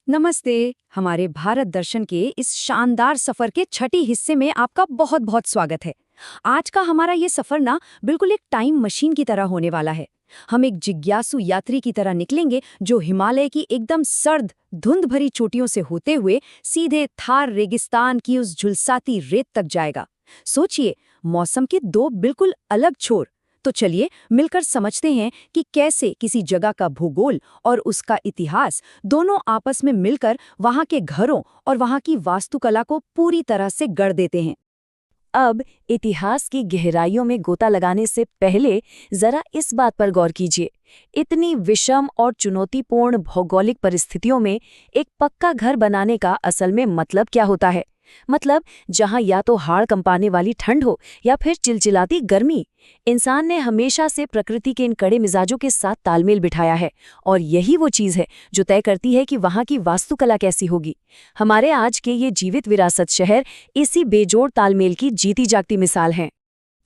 नमस्ते। हमारे भारत दर्शन के इस शानदार सफर के छठी हिस्से में आपका बहुत बहुत स्वागत है। आज का हमारा ये सफर ना बिल्कुल एक टाइम मशीन की तरह होने वाला है। हम एक जिज्ञासु यात्री की तरह निकलेंगे जो हिमालय की एकदम सर्द धुंध भरी चोटियों से होते हुए सीधे थार रेगिस्तान की उस झुलसाती रेत तक जाएगा। सोचिए, मौसम के दो बिल्कुल अलग छोर। तो चलिए मिलकर समझते हैं कि कैसे किसी जगह का भूगोल और उसका इतिहास दोनों आपस में मिलकर वहां के घरों और वहां की वास्तुकला को पूरी तरह से गढ़ देते हैं। अब इतिहास की गहराइयों में गोता लगाने से पहले जरा इस बात पर गौर कीजिए। इतनी विषम और चुनौतीपूर्ण भौगोलिक परिस्थितियों में एक पक्का घर बनाने का असल में मतलब क्या होता है? मतलब जहां या तो हाड़ कंपाने वाली ठंड हो या फिर चिलचिलाती गर्मी। इंसान ने हमेशा से प्रकृति के इन कड़े मिजाजों के साथ तालमेल बिठाया है और यही वो चीज है जो तय करती है कि वहां की वास्तुकला कैसी होगी। हमारे आज के ये जीवित विरासत शहर इसी बेजोड़ तालमेल की जीती जागती मिसाल हैं।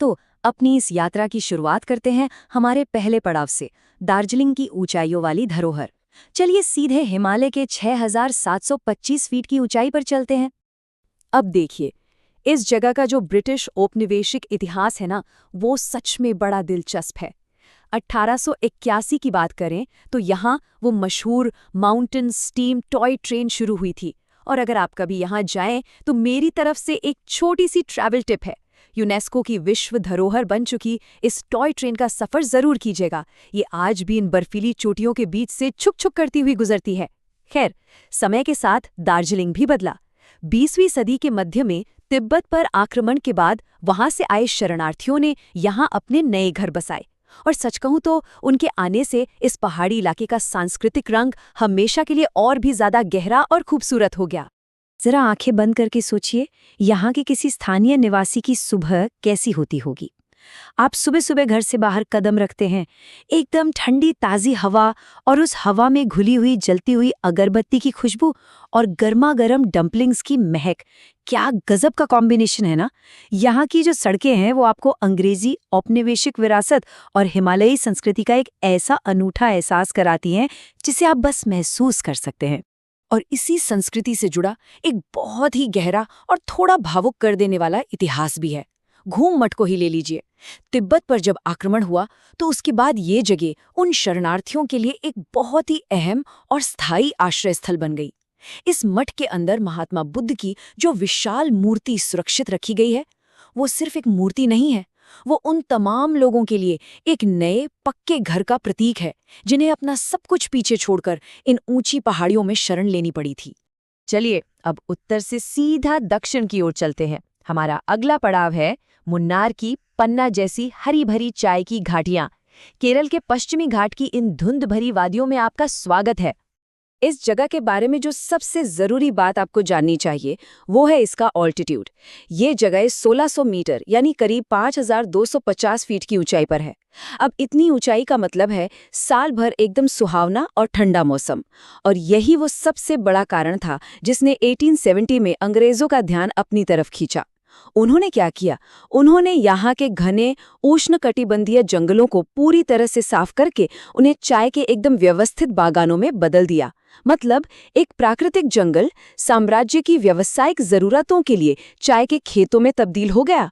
तो अपनी इस यात्रा की शुरुआत करते हैं हमारे पहले पड़ाव से, दार्जिलिंग की ऊंचाइयों वाली धरोहर। चलिए सीधे हिमालय के 6,725 फीट की ऊंचाई पर चलते हैं। अब देखिए, इस जगह का जो ब्रिटिश औपनिवेशिक इतिहास है ना, वो सच में बड़ा दिलचस्प है। 1881 की बात करें तो यहाँ वो मशहूर माउंटेन स्टीम टॉय ट्रेन शुरू हुई थी। और अगर आप कभी यहाँ जाएं तो मेरी तरफ से एक छोटी सी ट्रैवल टिप है। यूनेस्को की विश्व धरोहर बन चुकी इस टॉय ट्रेन का सफर जरूर कीजिएगा। ये आज भी इन बर्फीली चोटियों के बीच से छुक छुक करती हुई गुजरती है। खैर, समय के साथ दार्जिलिंग भी बदला। 20वीं सदी के मध्य में तिब्बत पर आक्रमण के बाद वहां से आए शरणार्थियों ने यहां अपने नए घर बसाए। और सच कहूं तो उनके आने से इस पहाड़ी इलाके का सांस्कृतिक रंग हमेशा के लिए और भी ज्यादा गहरा और खूबसूरत हो गया। जरा आंखें बंद करके सोचिए, यहाँ के किसी स्थानीय निवासी की सुबह कैसी होती होगी। आप सुबह सुबह घर से बाहर कदम रखते हैं, एकदम ठंडी ताज़ी हवा और उस हवा में घुली हुई जलती हुई अगरबत्ती की खुशबू और गर्मा गर्म डम्पलिंग्स की महक। क्या गजब का कॉम्बिनेशन है ना। यहाँ की जो सड़कें हैं वो आपको अंग्रेजी औपनिवेशिक विरासत और हिमालयी संस्कृति का एक ऐसा अनूठा एहसास कराती हैं जिसे आप बस महसूस कर सकते हैं। और इसी संस्कृति से जुड़ा एक बहुत ही गहरा और थोड़ा भावुक कर देने वाला इतिहास भी है। घूम मठ को ही ले लीजिए। तिब्बत पर जब आक्रमण हुआ तो उसके बाद ये जगह उन शरणार्थियों के लिए एक बहुत ही अहम और स्थायी आश्रय स्थल बन गई। इस मठ के अंदर महात्मा बुद्ध की जो विशाल मूर्ति सुरक्षित रखी गई है, वो सिर्फ एक मूर्ति नहीं है, वो उन तमाम लोगों के लिए एक नए पक्के घर का प्रतीक है जिन्हें अपना सब कुछ पीछे छोड़कर इन ऊंची पहाड़ियों में शरण लेनी पड़ी थी। चलिए अब उत्तर से सीधा दक्षिण की ओर चलते हैं। हमारा अगला पड़ाव है मुन्नार की पन्ना जैसी हरी भरी चाय की घाटियां। केरल के पश्चिमी घाट की इन धुंध भरी वादियों में आपका स्वागत है। इस जगह के बारे में जो सबसे जरूरी बात आपको जाननी चाहिए वो है इसका ऑल्टीट्यूड। ये जगह 1600 मीटर यानी करीब 5250 फीट की ऊंचाई पर है। अब इतनी ऊंचाई का मतलब है साल भर एकदम सुहावना और ठंडा मौसम। और यही वो सबसे बड़ा कारण था जिसने 1870 में अंग्रेजों का ध्यान अपनी तरफ खींचा। उन्होंने क्या किया? उन्होंने यहाँ के घने उष्णकटिबंधीय जंगलों को पूरी तरह से साफ करके उन्हें चाय के एकदम व्यवस्थित बागानों में बदल दिया। मतलब एक प्राकृतिक जंगल साम्राज्य की व्यावसायिक जरूरतों के लिए चाय के खेतों में तब्दील हो गया।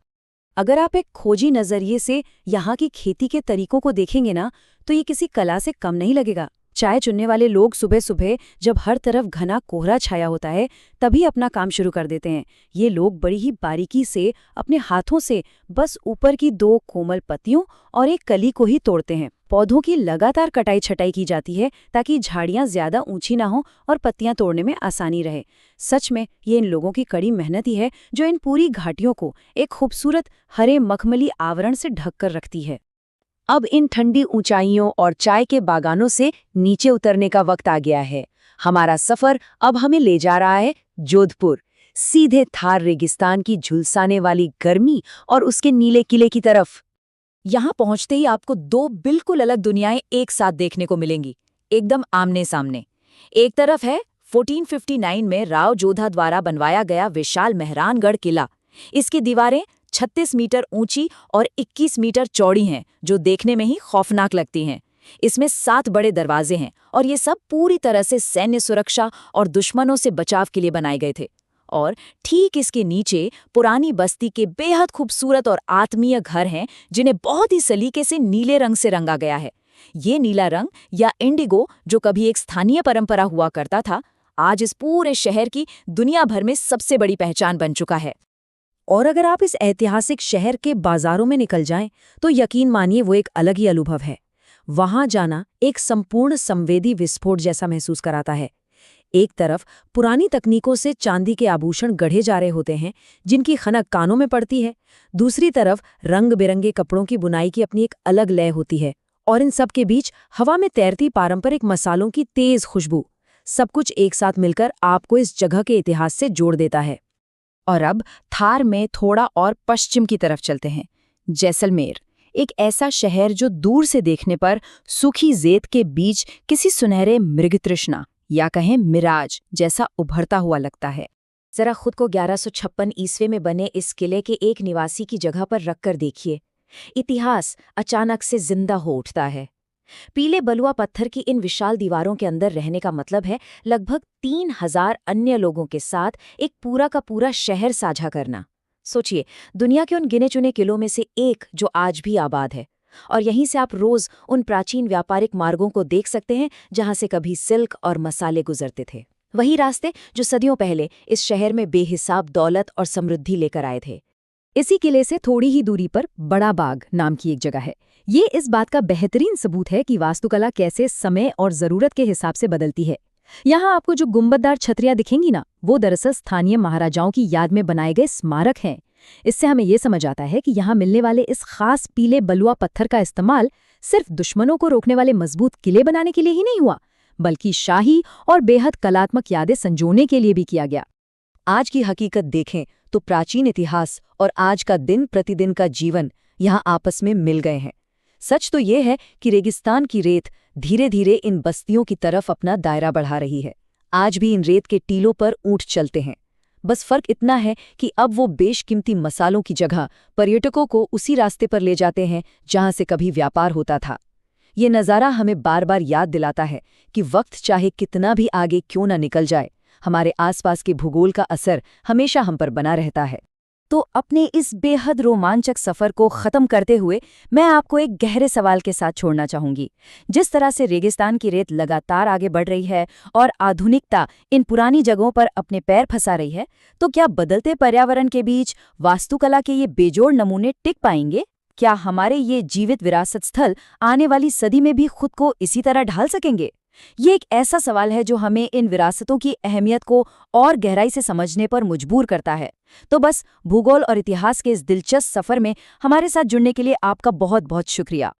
अगर आप एक खोजी नजरिए से यहाँ की खेती के तरीकों को देखेंगे ना, तो ये किसी कला से कम नहीं लगेगा। चाय चुनने वाले लोग सुबह सुबह जब हर तरफ घना कोहरा छाया होता है तभी अपना काम शुरू कर देते हैं। ये लोग बड़ी ही बारीकी से अपने हाथों से बस ऊपर की 2 कोमल पत्तियों और एक कली को ही तोड़ते हैं। पौधों की लगातार कटाई छटाई की जाती है ताकि झाड़ियां ज्यादा ऊंची ना हो और पत्तियां तोड़ने में आसानी रहे। सच में ये इन लोगों की कड़ी मेहनत ही है जो इन पूरी घाटियों को एक खूबसूरत हरे मखमली आवरण से ढककर रखती है। अब इन ठंडी ऊंचाइयों और चाय के बागानों से नीचे उतरने का वक्त आ गया है। हमारा सफर अब हमें ले जा रहा है जोधपुर, सीधे थार रेगिस्तान की झुलसाने वाली गर्मी और उसके नीले किले की तरफ। यहाँ पहुंचते ही आपको 2 बिल्कुल अलग दुनियाएं एक साथ देखने को मिलेंगी, एकदम आमने सामने। एक तरफ है 1459 में राव जोधा द्वारा बनवाया गया विशाल मेहरानगढ़ किला। इसकी दीवारें 36 मीटर ऊंची और 21 मीटर चौड़ी हैं, जो देखने में ही खौफनाक लगती हैं। इसमें 7 बड़े दरवाजे हैं और ये सब पूरी तरह से सैन्य सुरक्षा और दुश्मनों से बचाव के लिए बनाए गए थे। और ठीक इसके नीचे पुरानी बस्ती के बेहद खूबसूरत और आत्मीय घर हैं, जिन्हें बहुत ही सलीके से नीले रंग से रंगा गया है। ये नीला रंग या इंडिगो, जो कभी एक स्थानीय परंपरा हुआ करता था, आज इस पूरे शहर की दुनिया भर में सबसे बड़ी पहचान बन चुका है। और अगर आप इस ऐतिहासिक शहर के बाजारों में निकल जाएं, तो यकीन मानिए वो एक अलग ही अनुभव है। वहां जाना एक संपूर्ण संवेदी विस्फोट जैसा महसूस कराता है। एक तरफ पुरानी तकनीकों से चांदी के आभूषण गढ़े जा रहे होते हैं, जिनकी खनक कानों में पड़ती है। दूसरी तरफ रंग बिरंगे कपड़ों की बुनाई की अपनी एक अलग लय होती है, और इन सब के बीच हवा में तैरती पारंपरिक मसालों की तेज खुशबू। सब कुछ एक साथ मिलकर आपको इस जगह के इतिहास से जोड़ देता है। और अब थार में थोड़ा और पश्चिम की तरफ चलते हैं। जैसलमेर, एक ऐसा शहर जो दूर से देखने पर सूखी रेत के बीच किसी सुनहरे मृगतृष्णा या कहें मिराज जैसा उभरता हुआ लगता है। जरा खुद को 1156 ईस्वी में बने इस किले के एक निवासी की जगह पर रखकर देखिए। इतिहास अचानक से जिंदा हो उठता है। पीले बलुआ पत्थर की इन विशाल दीवारों के अंदर रहने का मतलब है लगभग 3000 अन्य लोगों के साथ एक पूरा का पूरा शहर साझा करना। सोचिए, दुनिया के उन गिने चुने किलों में से एक जो आज भी आबाद है, और यहीं से आप रोज उन प्राचीन व्यापारिक मार्गों को देख सकते हैं जहां से कभी सिल्क और मसाले गुजरते थे। वही रास्ते जो सदियों पहले इस शहर में बेहिसाब दौलत और समृद्धि लेकर आए थे। इसी किले से थोड़ी ही दूरी पर बड़ा बाग नाम की एक जगह है। ये इस बात का बेहतरीन सबूत है कि वास्तुकला कैसे समय और जरूरत के हिसाब से बदलती है। यहाँ आपको जो गुंबददार छतरियां दिखेंगी ना, वो दरअसल स्थानीय महाराजाओं की याद में बनाए गए स्मारक हैं। इससे हमें ये समझ आता है कि यहाँ मिलने वाले इस खास पीले बलुआ पत्थर का इस्तेमाल सिर्फ दुश्मनों को रोकने वाले मजबूत किले बनाने के लिए ही नहीं हुआ, बल्कि शाही और बेहद कलात्मक यादें संजोने के लिए भी किया गया। आज की हकीकत देखें तो प्राचीन इतिहास और आज का दिन प्रतिदिन का जीवन यहाँ आपस में मिल गए हैं। सच तो ये है कि रेगिस्तान की रेत धीरे धीरे इन बस्तियों की तरफ अपना दायरा बढ़ा रही है। आज भी इन रेत के टीलों पर ऊंट चलते हैं। बस फर्क इतना है कि अब वो बेशकीमती मसालों की जगह पर्यटकों को उसी रास्ते पर ले जाते हैं जहां से कभी व्यापार होता था। ये नज़ारा हमें बार बार याद दिलाता है कि वक्त चाहे कितना भी आगे क्यों न निकल जाए, हमारे आसपास के भूगोल का असर हमेशा हम पर बना रहता है। तो अपने इस बेहद रोमांचक सफर को खत्म करते हुए मैं आपको एक गहरे सवाल के साथ छोड़ना चाहूंगी। जिस तरह से रेगिस्तान की रेत लगातार आगे बढ़ रही है और आधुनिकता इन पुरानी जगहों पर अपने पैर फंसा रही है, तो क्या बदलते पर्यावरण के बीच वास्तुकला के ये बेजोड़ नमूने टिक पाएंगे? क्या हमारे ये जीवित विरासत स्थल आने वाली सदी में भी खुद को इसी तरह ढाल सकेंगे? ये एक ऐसा सवाल है जो हमें इन विरासतों की अहमियत को और गहराई से समझने पर मजबूर करता है। तो बस भूगोल और इतिहास के इस दिलचस्प सफर में हमारे साथ जुड़ने के लिए आपका बहुत बहुत शुक्रिया।